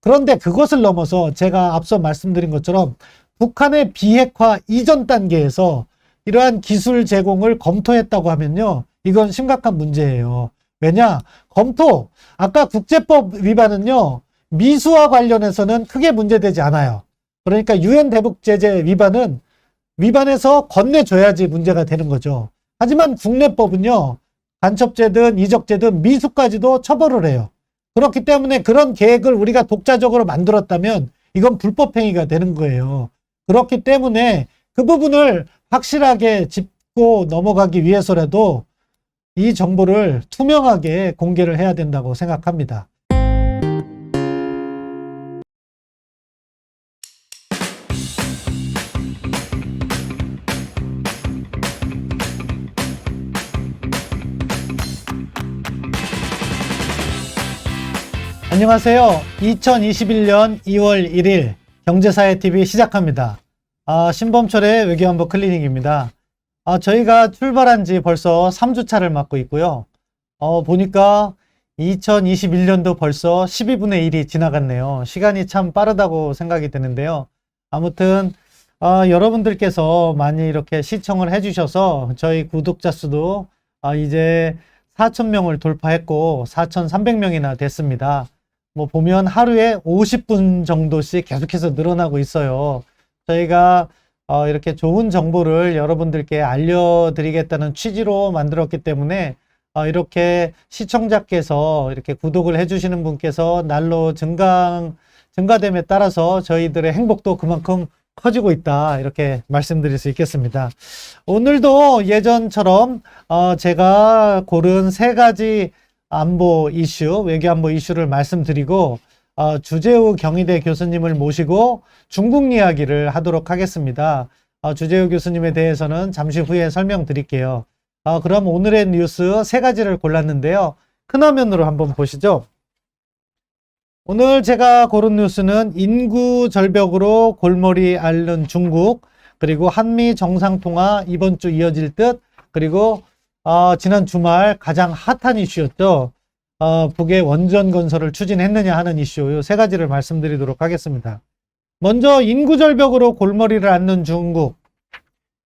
그런데 그것을 넘어서 제가 앞서 말씀드린 것처럼 북한의 비핵화 이전 단계에서 이러한 기술 제공을 검토했다고 하면요, 이건 심각한 문제예요. 왜냐? 아까 국제법 위반은요, 미수와 관련해서는 크게 문제되지 않아요. 그러니까 유엔 대북 제재 위반해서 건네줘야지 문제가 되는 거죠. 하지만 국내법은요, 간첩죄든 이적죄든 미수까지도 처벌을 해요. 그렇기 때문에 그런 계획을 우리가 독자적으로 만들었다면 이건 불법행위가 되는 거예요. 그렇기 때문에 그 부분을 확실하게 짚고 넘어가기 위해서라도 이 정보를 투명하게 공개를 해야 된다고 생각합니다. 안녕하세요. 2021년 2월 1일 경제사회TV 시작합니다. 신범철의 외교안보 클리닉입니다. 저희가 출발한 지 벌써 3주차를 맞고 있고요. 보니까 2021년도 벌써 12분의 1이 지나갔네요. 시간이 참 빠르다고 생각이 드는데요. 아무튼 여러분들께서 많이 이렇게 시청을 해주셔서 저희 구독자 수도 이제 4,000명을 돌파했고 4,300명이나 됐습니다. 뭐 보면 하루에 50분 정도씩 계속해서 늘어나고 있어요. 저희가 이렇게 좋은 정보를 여러분들께 알려드리겠다는 취지로 만들었기 때문에 이렇게 시청자께서 이렇게 구독을 해주시는 분께서 날로 증가됨에 따라서 저희들의 행복도 그만큼 커지고 있다, 이렇게 말씀드릴 수 있겠습니다. 오늘도 예전처럼 제가 고른 3가지 안보 이슈, 외교안보 이슈를 말씀드리고 주재우 경희대 교수님을 모시고 중국 이야기를 하도록 하겠습니다. 주재우 교수님에 대해서는 잠시 후에 설명드릴게요. 그럼 오늘의 뉴스 3가지를 골랐는데요. 큰 화면으로 한번 보시죠. 오늘 제가 고른 뉴스는 인구 절벽으로 골머리 앓는 중국, 그리고 한미 정상통화 이번 주 이어질 듯, 그리고 지난 주말 가장 핫한 이슈였죠. 북의 원전 건설을 추진했느냐 하는 이슈, 이 3가지를 말씀드리도록 하겠습니다. 먼저 인구 절벽으로 골머리를 앓는 중국,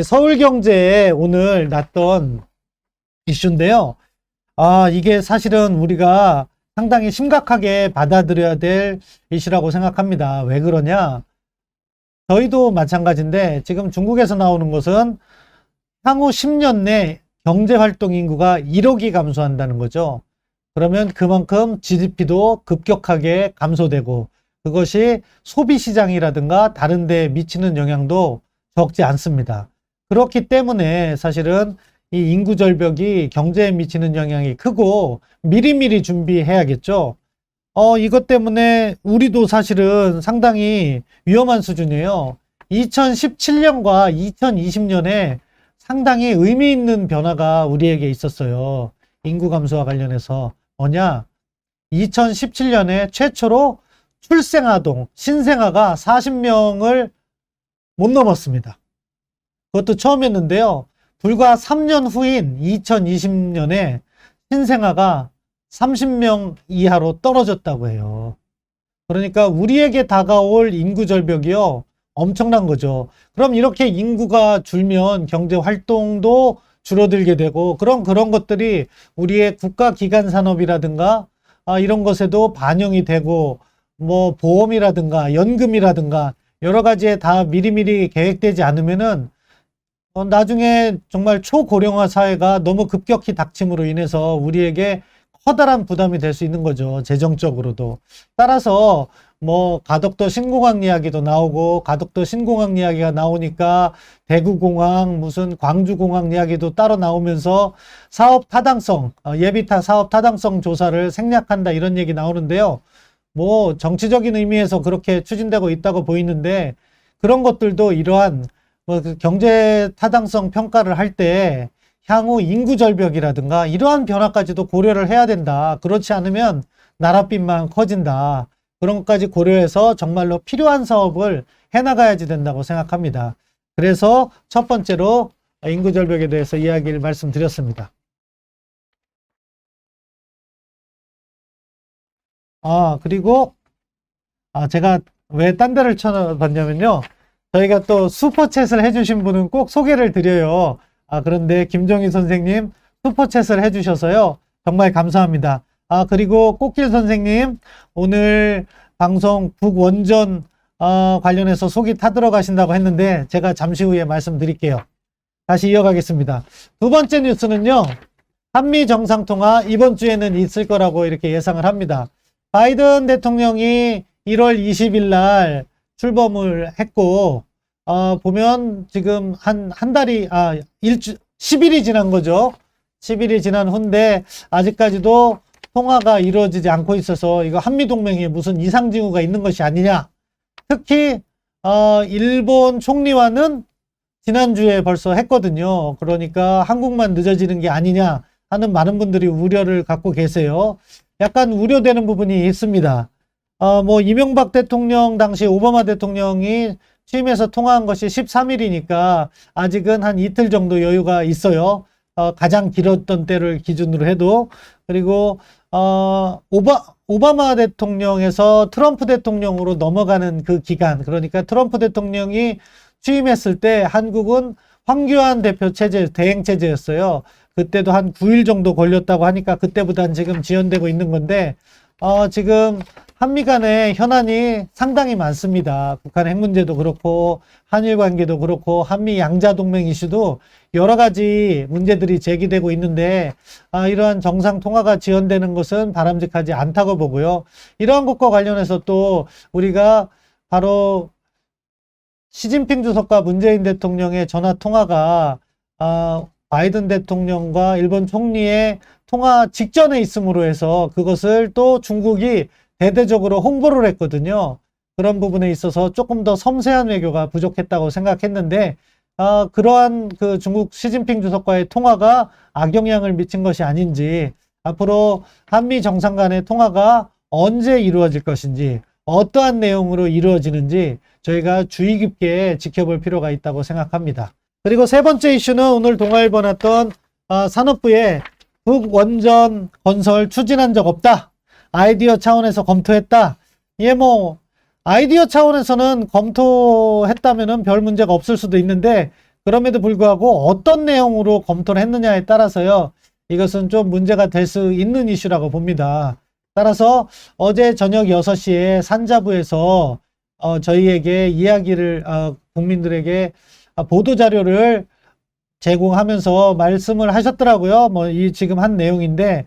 서울경제에 오늘 났던 이슈인데요. 이게 사실은 우리가 상당히 심각하게 받아들여야 될 이슈라고 생각합니다. 왜 그러냐? 저희도 마찬가지인데 지금 중국에서 나오는 것은 향후 10년 내 경제활동 인구가 1억이 감소한다는 거죠. 그러면 그만큼 GDP도 급격하게 감소되고 그것이 소비시장이라든가 다른 데에 미치는 영향도 적지 않습니다. 그렇기 때문에 사실은 이 인구 절벽이 경제에 미치는 영향이 크고 미리미리 준비해야겠죠. 이것 때문에 우리도 사실은 상당히 위험한 수준이에요. 2017년과 2020년에 상당히 의미 있는 변화가 우리에게 있었어요. 인구 감소와 관련해서. 뭐냐? 2017년에 최초로 출생아동, 신생아가 40명을 못 넘었습니다. 그것도 처음이었는데요. 불과 3년 후인 2020년에 신생아가 30명 이하로 떨어졌다고 해요. 그러니까 우리에게 다가올 인구 절벽이요, 엄청난 거죠. 그럼 이렇게 인구가 줄면 경제 활동도 줄어들게 되고 그런 것들이 우리의 국가기관 산업이라든가 이런 것에도 반영이 되고 뭐 보험이라든가 연금이라든가 여러 가지에 다 미리미리 계획되지 않으면은 나중에 정말 초고령화 사회가 너무 급격히 닥침으로 인해서 우리에게 커다란 부담이 될 수 있는 거죠. 재정적으로도. 따라서 뭐 가덕도 신공항 이야기도 나오고 가덕도 신공항 이야기가 나오니까 대구공항 무슨 광주공항 이야기도 따로 나오면서 사업 타당성, 예비타 사업 타당성 조사를 생략한다, 이런 얘기 나오는데요. 뭐 정치적인 의미에서 그렇게 추진되고 있다고 보이는데 그런 것들도 이러한 그 경제 타당성 평가를 할 때 향후 인구 절벽이라든가 이러한 변화까지도 고려를 해야 된다. 그렇지 않으면 나랏빛만 커진다. 그런 것까지 고려해서 정말로 필요한 사업을 해나가야지 된다고 생각합니다. 그래서 첫 번째로 인구 절벽에 대해서 이야기를 말씀드렸습니다. 그리고 제가 왜 딴 데를 쳐봤냐면요. 저희가 또 슈퍼챗을 해주신 분은 꼭 소개를 드려요. 그런데 김정희 선생님 슈퍼챗을 해주셔서요. 정말 감사합니다. 그리고 꽃길 선생님 오늘 방송 북원전 관련해서 속이 타들어 가신다고 했는데 제가 잠시 후에 말씀드릴게요. 다시 이어가겠습니다. 두 번째 뉴스는요. 한미 정상통화 이번 주에는 있을 거라고 이렇게 예상을 합니다. 바이든 대통령이 1월 20일 날 출범을 했고 보면 지금 한 달이 10일이 지난 거죠. 10일이 지난 후인데 아직까지도 통화가 이루어지지 않고 있어서 이거 한미동맹에 무슨 이상 징후가 있는 것이 아니냐. 특히 일본 총리와는 지난주에 벌써 했거든요. 그러니까 한국만 늦어지는 게 아니냐 하는 많은 분들이 우려를 갖고 계세요. 약간 우려되는 부분이 있습니다. 이명박 대통령 당시 오바마 대통령이 취임해서 통화한 것이 13일이니까 아직은 한 이틀 정도 여유가 있어요. 가장 길었던 때를 기준으로 해도. 그리고 오바마 대통령에서 트럼프 대통령으로 넘어가는 그 기간, 그러니까 트럼프 대통령이 취임했을 때 한국은 황교안 대표 체제, 대행 체제였어요. 그때도 한 9일 정도 걸렸다고 하니까 그때보다는 지금 지연되고 있는 건데 지금 한미 간의 현안이 상당히 많습니다. 북한 핵 문제도 그렇고 한일 관계도 그렇고 한미 양자동맹 이슈도 여러 가지 문제들이 제기되고 있는데 이러한 정상 통화가 지연되는 것은 바람직하지 않다고 보고요. 이러한 것과 관련해서 또 우리가 바로 시진핑 주석과 문재인 대통령의 전화 통화가 바이든 대통령과 일본 총리의 통화 직전에 있음으로 해서 그것을 또 중국이 대대적으로 홍보를 했거든요. 그런 부분에 있어서 조금 더 섬세한 외교가 부족했다고 생각했는데 그러한 그 중국 시진핑 주석과의 통화가 악영향을 미친 것이 아닌지 앞으로 한미 정상 간의 통화가 언제 이루어질 것인지 어떠한 내용으로 이루어지는지 저희가 주의 깊게 지켜볼 필요가 있다고 생각합니다. 그리고 세 번째 이슈는 오늘 동아일보 났던 산업부의 북원전 건설 추진한 적 없다. 아이디어 차원에서 검토했다. 아이디어 차원에서는 검토했다면은 별 문제가 없을 수도 있는데 그럼에도 불구하고 어떤 내용으로 검토를 했느냐에 따라서요. 이것은 좀 문제가 될 수 있는 이슈라고 봅니다. 따라서 어제 저녁 6시에 산자부에서 저희에게 이야기를 국민들에게 보도자료를 제공하면서 말씀을 하셨더라고요. 이 지금 한 내용인데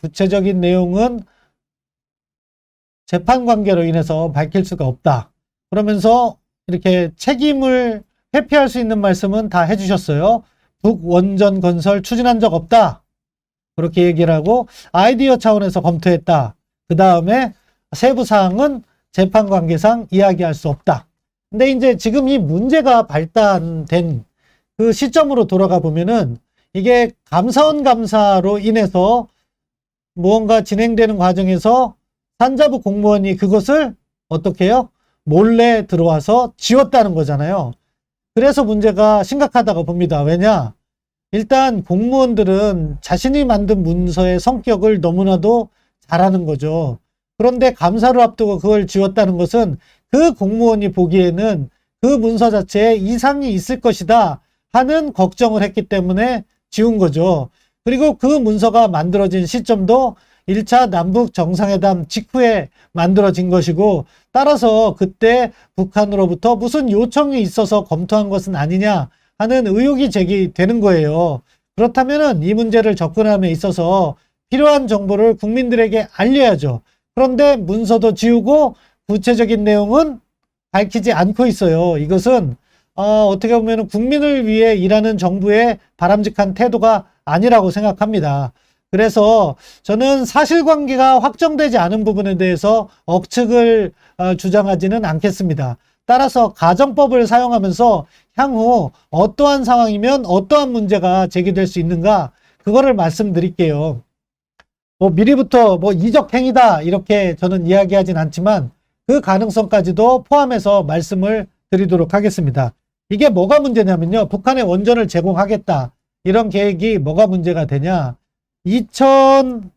구체적인 내용은 재판 관계로 인해서 밝힐 수가 없다. 그러면서 이렇게 책임을 회피할 수 있는 말씀은 다 해주셨어요. 북원전 건설 추진한 적 없다. 그렇게 얘기를 하고 아이디어 차원에서 검토했다. 그 다음에 세부 사항은 재판 관계상 이야기할 수 없다. 근데 이제 지금 이 문제가 발단된 그 시점으로 돌아가 보면은 이게 감사원 감사로 인해서 무언가 진행되는 과정에서 산자부 공무원이 그것을 어떻게 해요? 몰래 들어와서 지웠다는 거잖아요. 그래서 문제가 심각하다고 봅니다. 왜냐? 일단 공무원들은 자신이 만든 문서의 성격을 너무나도 잘하는 거죠. 그런데 감사를 앞두고 그걸 지웠다는 것은 그 공무원이 보기에는 그 문서 자체에 이상이 있을 것이다 하는 걱정을 했기 때문에 지운 거죠. 그리고 그 문서가 만들어진 시점도 1차 남북 정상회담 직후에 만들어진 것이고 따라서 그때 북한으로부터 무슨 요청이 있어서 검토한 것은 아니냐 하는 의혹이 제기되는 거예요. 그렇다면 이 문제를 접근함에 있어서 필요한 정보를 국민들에게 알려야죠. 그런데 문서도 지우고 구체적인 내용은 밝히지 않고 있어요. 이것은 어떻게 보면 국민을 위해 일하는 정부의 바람직한 태도가 아니라고 생각합니다. 그래서 저는 사실관계가 확정되지 않은 부분에 대해서 억측을 주장하지는 않겠습니다. 따라서 가정법을 사용하면서 향후 어떠한 상황이면 어떠한 문제가 제기될 수 있는가 그거를 말씀드릴게요. 미리부터 이적행위다 이렇게 저는 이야기하진 않지만 그 가능성까지도 포함해서 말씀을 드리도록 하겠습니다. 이게 뭐가 문제냐면요. 북한에 원전을 제공하겠다. 이런 계획이 뭐가 문제가 되냐. 2003년이나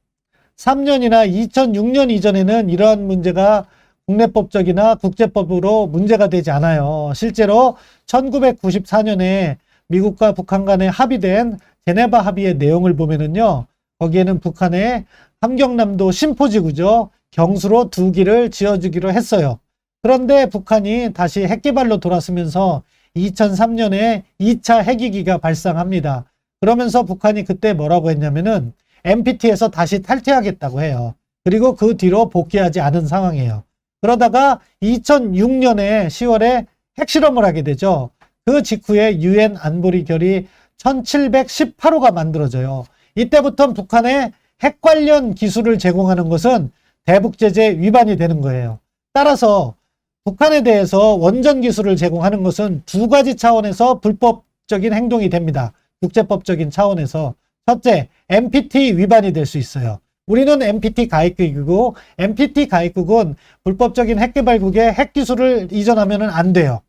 2006년 이전에는 이러한 문제가 국내법적이나 국제법으로 문제가 되지 않아요. 실제로 1994년에 미국과 북한 간에 합의된 제네바 합의의 내용을 보면은요, 거기에는 북한에 함경남도 신포지구죠, 경수로 2기를 지어주기로 했어요. 그런데 북한이 다시 핵개발로 돌아서면서 2003년에 2차 핵위기가 발생합니다. 그러면서 북한이 그때 뭐라고 했냐면은 NPT에서 다시 탈퇴하겠다고 해요. 그리고 그 뒤로 복귀하지 않은 상황이에요. 그러다가 2006년에 10월에 핵실험을 하게 되죠. 그 직후에 UN 안보리 결의 1718호가 만들어져요. 이때부터 북한에 핵 관련 기술을 제공하는 것은 대북제재 위반이 되는 거예요. 따라서 북한에 대해서 원전 기술을 제공하는 것은 2가지 차원에서 불법적인 행동이 됩니다. 국제법적인 차원에서. 첫째, NPT 위반이 될 수 있어요. 우리는 NPT 가입국이고, NPT 가입국은 불법적인 핵개발국에 핵기술을 이전하면 안 돼요.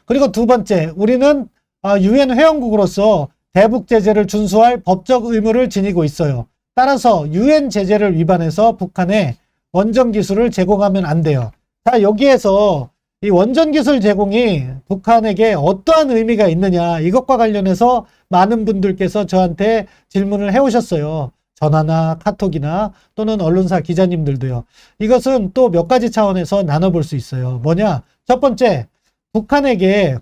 그리고 2번째, 우리는 UN 회원국으로서 대북 제재를 준수할 법적 의무를 지니고 있어요. 따라서 UN 제재를 위반해서 북한에 원전 기술을 제공하면 안 돼요. 자, 여기에서 이 원전 기술 제공이 북한에게 어떠한 의미가 있느냐, 이것과 관련해서 많은 분들께서 저한테 질문을 해오셨어요. 전화나 카톡이나 또는 언론사 기자님들도요. 이것은 또 몇 가지 차원에서 나눠볼 수 있어요. 뭐냐? 첫 번째, 북한에게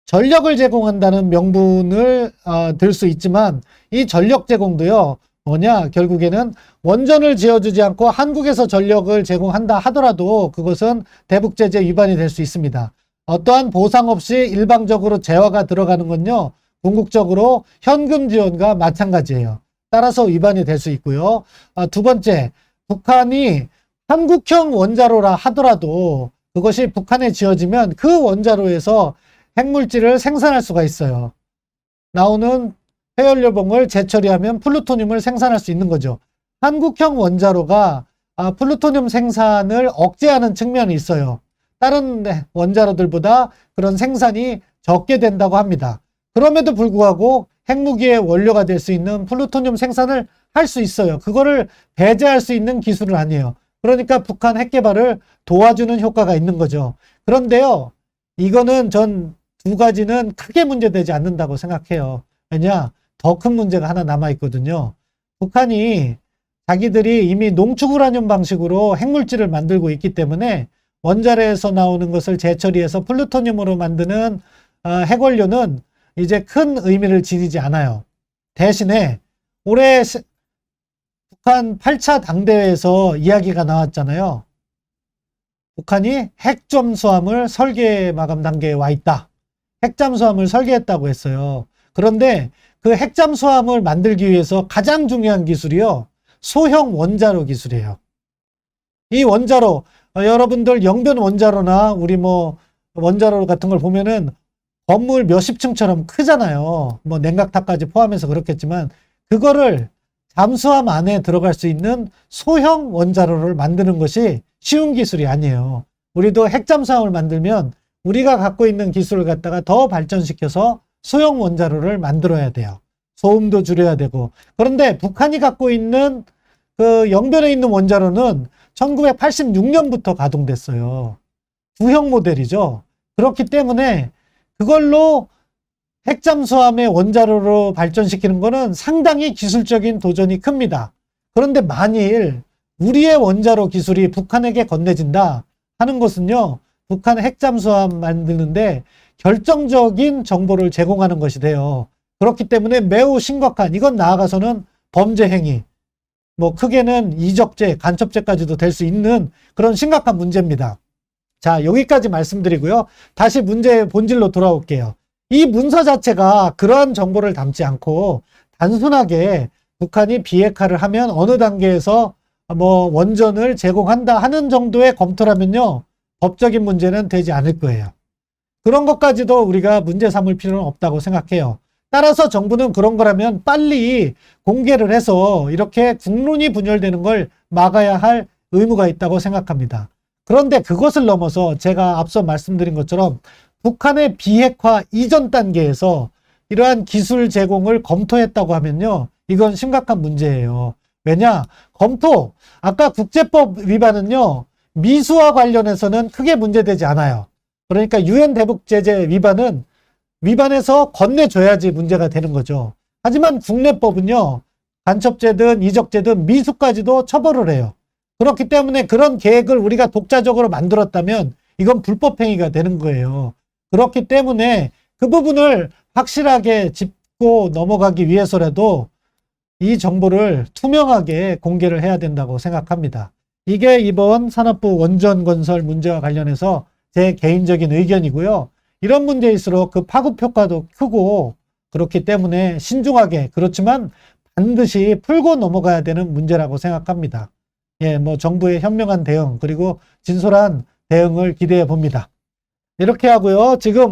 전력을 제공한다는 명분을 들 수 있지만, 이 전력 제공도요, 뭐냐, 결국에는 원전을 지어주지 않고 한국에서 전력을 제공한다 하더라도 그것은 대북제재 위반이 될 수 있습니다. 어떠한 보상 없이 일방적으로 재화가 들어가는 건요, 궁극적으로 현금 지원과 마찬가지예요. 따라서 위반이 될 수 있고요. 2번째, 북한이 한국형 원자로라 하더라도 그것이 북한에 지어지면 그 원자로에서 핵물질을 생산할 수가 있어요. 나오는 회연료봉을 재처리하면 플루토늄을 생산할 수 있는 거죠. 한국형 원자로가 플루토늄 생산을 억제하는 측면이 있어요. 다른 원자로들보다 그런 생산이 적게 된다고 합니다. 그럼에도 불구하고 핵무기의 원료가 될 수 있는 플루토늄 생산을 할 수 있어요. 그거를 배제할 수 있는 기술은 아니에요. 그러니까 북한 핵개발을 도와주는 효과가 있는 거죠. 그런데요, 이거는 전 2가지는 크게 문제되지 않는다고 생각해요. 왜냐? 더 큰 문제가 하나 남아있거든요. 북한이 자기들이 이미 농축우라늄 방식으로 핵물질을 만들고 있기 때문에 원자로에서 나오는 것을 재처리해서 플루토늄으로 만드는 핵원료는 이제 큰 의미를 지니지 않아요. 대신에 올해 북한 8차 당대회에서 이야기가 나왔잖아요. 북한이 핵잠수함을 설계 마감 단계에 와 있다. 핵잠수함을 설계했다고 했어요. 그런데 그 핵잠수함을 만들기 위해서 가장 중요한 기술이요, 소형 원자로 기술이에요. 이 원자로, 여러분들 영변 원자로나 우리 원자로 같은 걸 보면은 건물 몇십 층처럼 크잖아요. 냉각탑까지 포함해서 그렇겠지만, 그거를 잠수함 안에 들어갈 수 있는 소형 원자로를 만드는 것이 쉬운 기술이 아니에요. 우리도 핵잠수함을 만들면 우리가 갖고 있는 기술을 갖다가 더 발전시켜서 소형 원자로를 만들어야 돼요. 소음도 줄여야 되고. 그런데 북한이 갖고 있는 그 영변에 있는 원자로는 1986년부터 가동됐어요. 구형 모델이죠. 그렇기 때문에 그걸로 핵잠수함의 원자로로 발전시키는 거는 상당히 기술적인 도전이 큽니다. 그런데 만일 우리의 원자로 기술이 북한에게 건네진다 하는 것은요, 북한 핵잠수함 만드는데 결정적인 정보를 제공하는 것이 돼요. 그렇기 때문에 매우 심각한, 이건 나아가서는 범죄 행위, 크게는 이적죄, 간첩죄까지도 될 수 있는 그런 심각한 문제입니다. 자, 여기까지 말씀드리고요. 다시 문제의 본질로 돌아올게요. 이 문서 자체가 그러한 정보를 담지 않고 단순하게 북한이 비핵화를 하면 어느 단계에서 원전을 제공한다 하는 정도의 검토라면요, 법적인 문제는 되지 않을 거예요. 그런 것까지도 우리가 문제 삼을 필요는 없다고 생각해요. 따라서 정부는 그런 거라면 빨리 공개를 해서 이렇게 국론이 분열되는 걸 막아야 할 의무가 있다고 생각합니다. 그런데 그것을 넘어서 제가 앞서 말씀드린 것처럼 북한의 비핵화 이전 단계에서 이러한 기술 제공을 검토했다고 하면요, 이건 심각한 문제예요. 왜냐? 검토. 아까 국제법 위반은요, 미수와 관련해서는 크게 문제되지 않아요. 그러니까 유엔 대북 제재 위반해서 건네줘야지 문제가 되는 거죠. 하지만 국내법은요, 간첩죄든 이적죄든 미수까지도 처벌을 해요. 그렇기 때문에 그런 계획을 우리가 독자적으로 만들었다면 이건 불법행위가 되는 거예요. 그렇기 때문에 그 부분을 확실하게 짚고 넘어가기 위해서라도 이 정보를 투명하게 공개를 해야 된다고 생각합니다. 이게 이번 산업부 원전건설 문제와 관련해서 제 개인적인 의견이고요. 이런 문제일수록 그 파급 효과도 크고 그렇기 때문에 신중하게, 그렇지만 반드시 풀고 넘어가야 되는 문제라고 생각합니다. 예, 뭐 정부의 현명한 대응 그리고 진솔한 대응을 기대해 봅니다. 이렇게 하고요. 지금